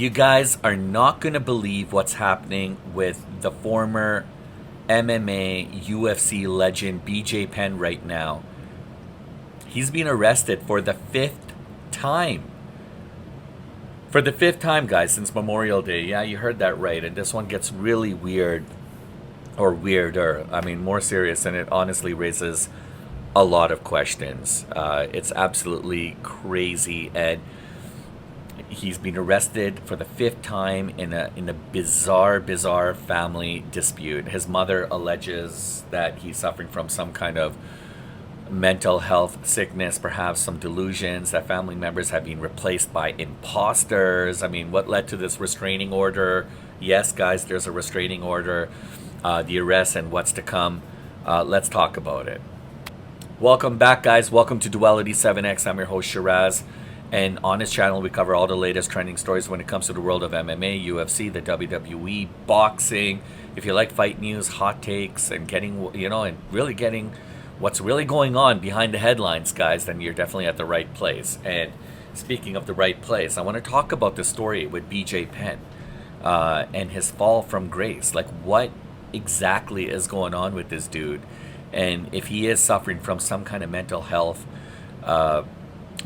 You guys are not going to believe what's happening with the former MMA UFC legend BJ Penn right now. He's been arrested for the fifth time. For the fifth time, guys, since Memorial Day. Yeah, you heard that right. And this one gets really weird, or weirder. I mean, more serious, and it honestly raises a lot of questions. It's absolutely crazy. And he's been arrested for the fifth time in a bizarre family dispute. His mother alleges that he's suffering from some kind of mental health sickness, perhaps some delusions, that family members have been replaced by impostors. I mean, what led to this restraining order? Yes, guys, there's a restraining order, the arrest, and what's to come. Let's talk about it. Welcome back, guys. Welcome to Duality 7X. I'm your host, Shiraz. And on this channel, we cover all the latest trending stories when it comes to the world of MMA, UFC, the WWE, boxing. If you like fight news, hot takes, and getting, and really getting what's really going on behind the headlines, guys, then you're definitely at the right place. And speaking of the right place, I want to talk about the story with BJ Penn and his fall from grace. Like, what exactly is going on with this dude? And if he is suffering from some kind of mental health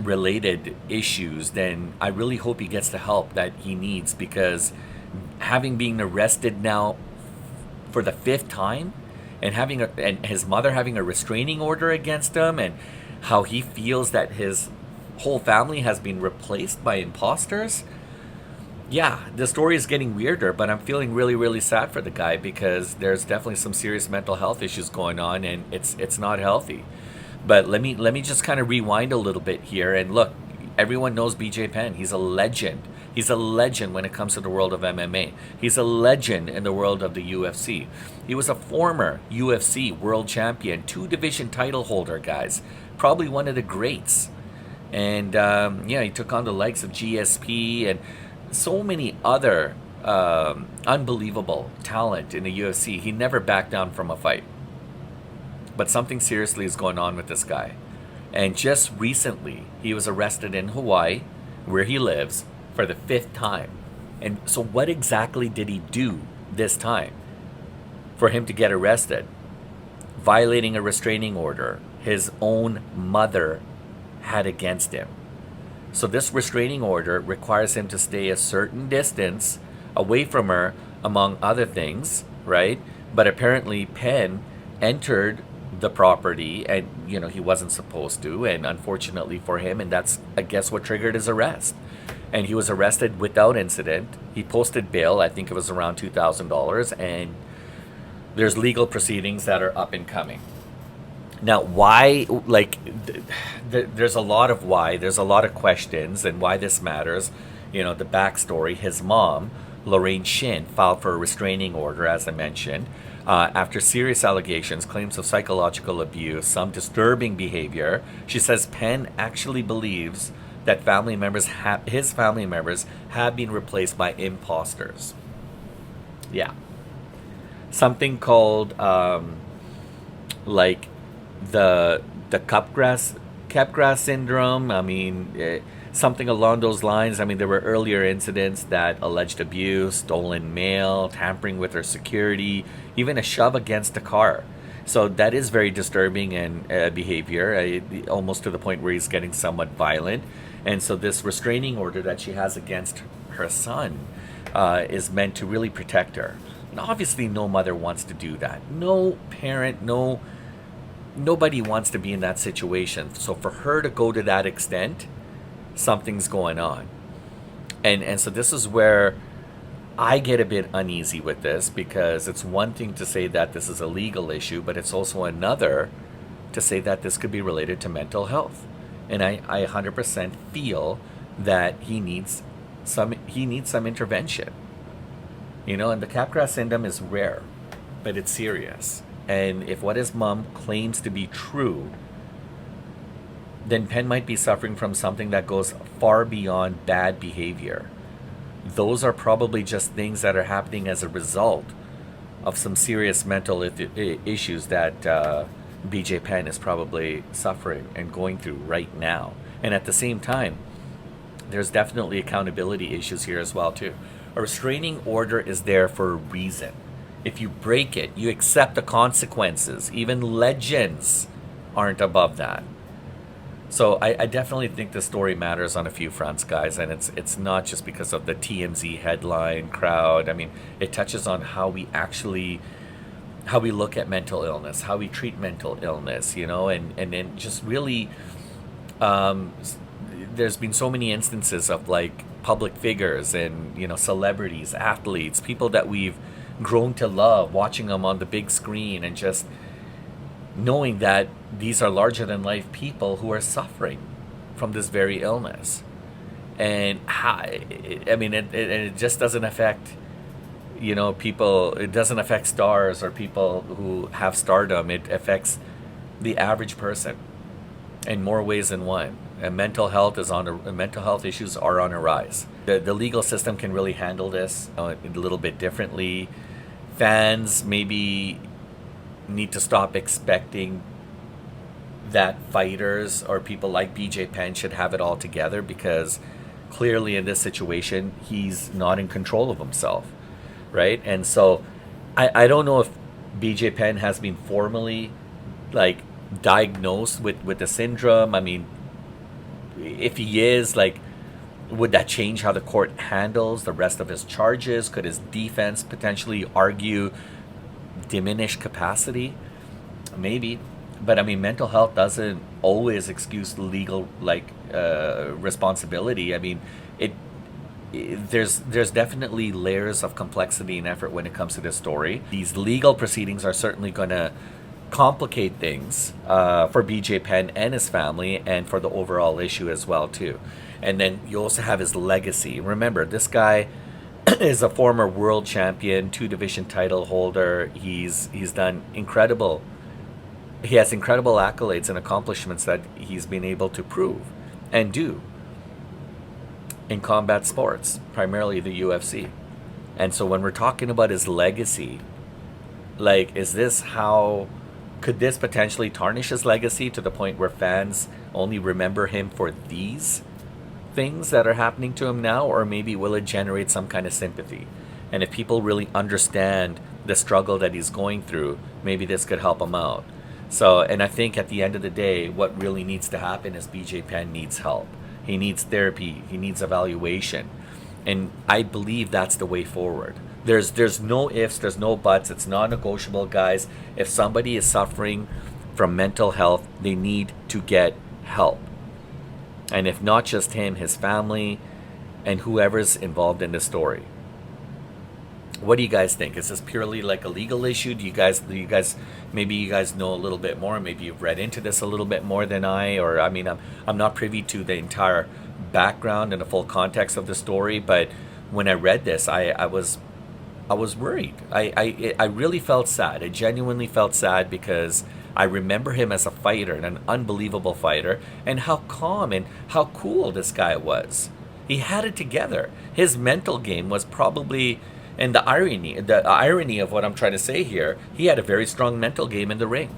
related issues, then I really hope he gets the help that he needs, because having been arrested now for the fifth time, and and his mother having a restraining order against him, and how he feels that his whole family has been replaced by imposters. Yeah, the story is getting weirder, but I'm feeling really sad for the guy, because there's definitely some serious mental health issues going on, and it's not healthy. But let me just kind of rewind a little bit here, and look, everyone knows BJ Penn. He's a legend. He's a legend when it comes to the world of MMA. He's a legend in the world of the UFC. He was a former UFC world champion, two-division title holder, guys. Probably one of the greats. And he took on the likes of GSP and so many other unbelievable talent in the UFC. He never backed down from a fight. But something seriously is going on with this guy. And just recently, he was arrested in Hawaii, where he lives, for the fifth time. And so what exactly did he do this time for him to get arrested? Violating a restraining order his own mother had against him. So this restraining order requires him to stay a certain distance away from her, among other things, right? But apparently Penn entered the property, and he wasn't supposed to, and unfortunately for him, and that's, I guess, what triggered his arrest. And he was arrested without incident. He posted bail, I think it was around $2,000, and there's legal proceedings that are up and coming. Now, why, there's a lot of why, there's a lot of questions, and why this matters. The backstory: his mom, Lorraine Shin, filed for a restraining order, as I mentioned, after serious allegations, claims of psychological abuse, some disturbing behavior. She says Penn actually believes that his family members have been replaced by imposters. Yeah. Something called the Capgras Syndrome. I mean, something along those lines. I mean, there were earlier incidents that alleged abuse, stolen mail, tampering with her security, even a shove against a car. So that is very disturbing and behavior, almost to the point where he's getting somewhat violent. And so this restraining order that she has against her son is meant to really protect her. And obviously no mother wants to do that. No parent, nobody wants to be in that situation. So for her to go to that extent, something's going on. And so this is where I get a bit uneasy with this, because it's one thing to say that this is a legal issue, but it's also another to say that this could be related to mental health. And I 100% feel that he needs some intervention. And the Capgras syndrome is rare, but it's serious. And if what his mom claims to be true, then Penn might be suffering from something that goes far beyond bad behavior. Those are probably just things that are happening as a result of some serious mental issues that BJ Penn is probably suffering and going through right now. And at the same time, there's definitely accountability issues here as well too. A restraining order is there for a reason. If you break it, you accept the consequences. Even legends aren't above that. So I definitely think the story matters on a few fronts, guys, and it's not just because of the TMZ headline crowd. I mean, it touches on how we look at mental illness, how we treat mental illness, and then just really, um, there's been so many instances of like public figures and celebrities, athletes, people that we've grown to love, watching them on the big screen and just knowing that these are larger than life people who are suffering from this very illness. And I mean, it just doesn't affect, people. It doesn't affect stars or people who have stardom. It affects the average person in more ways than one. And mental health issues are on a rise. The legal system can really handle this a little bit differently. Fans maybe need to stop expecting that fighters or people like BJ Penn should have it all together, because clearly in this situation he's not in control of himself, right? And so I don't know if BJ Penn has been formally like diagnosed with the syndrome. I mean, if he is, like, would that change how the court handles the rest of his charges? Could his defense potentially argue diminished capacity? Maybe. But I mean, mental health doesn't always excuse legal responsibility. I mean, there's definitely layers of complexity and effort when it comes to this story. These legal proceedings are certainly going to complicate things for BJ Penn and his family, and for the overall issue as well too. And then you also have his legacy. Remember, this guy is a former world champion, 2 division title holder. He's done incredible. He has incredible accolades and accomplishments that he's been able to prove and do in combat sports, primarily the UFC. And so when we're talking about his legacy, like, could this potentially tarnish his legacy to the point where fans only remember him for these things that are happening to him now? Or maybe will it generate some kind of sympathy? And if people really understand the struggle that he's going through, maybe this could help him out. So, and I think at the end of the day, what really needs to happen is BJ Penn needs help. He needs therapy. He needs evaluation. And I believe that's the way forward. There's no ifs, there's no buts. It's non-negotiable, guys. If somebody is suffering from mental health, they need to get help. And if not just him, his family, and whoever's involved in the story. What do you guys think? Is this purely like a legal issue? Maybe you guys know a little bit more. Maybe you've read into this a little bit more than I, or I mean, I'm not privy to the entire background and the full context of the story. But when I read this, I was worried. I really felt sad. I genuinely felt sad, because I remember him as a fighter, and an unbelievable fighter, and how calm and how cool this guy was. He had it together. His mental game was probably, and the irony of what I'm trying to say here, he had a very strong mental game in the ring,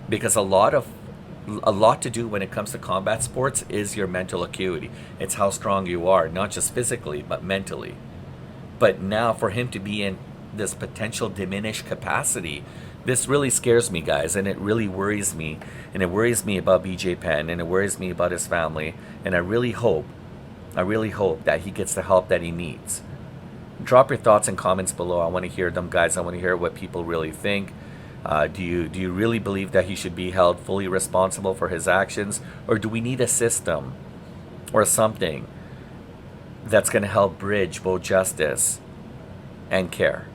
because a lot to do when it comes to combat sports is your mental acuity. It's how strong you are, not just physically, but mentally. But now for him to be in this potential diminished capacity, this really scares me, guys, and it really worries me. And it worries me about BJ Penn, and it worries me about his family. And I really hope that he gets the help that he needs. Drop your thoughts and comments below. I want to hear them, guys. I want to hear what people really think. Do you really believe that he should be held fully responsible for his actions? Or do we need a system or something that's going to help bridge both justice and care?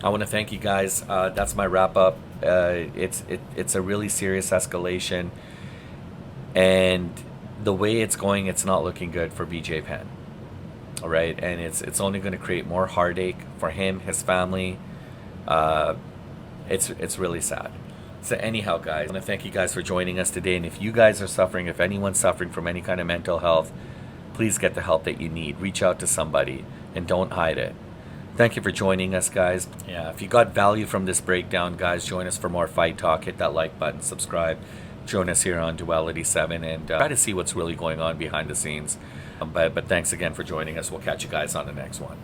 I want to thank you guys. That's my wrap up. It's a really serious escalation, and the way it's going, it's not looking good for BJ Penn. All right, and it's only going to create more heartache for him, his family. It's really sad. So anyhow, guys, I want to thank you guys for joining us today. And if you guys are suffering, if anyone's suffering from any kind of mental health, please get the help that you need. Reach out to somebody and don't hide it. Thank you for joining us, guys. Yeah, if you got value from this breakdown, guys, join us for more Fight Talk. Hit that like button, subscribe. join us here on Duality 7 and try to see what's really going on behind the scenes. But thanks again for joining us. We'll catch you guys on the next one.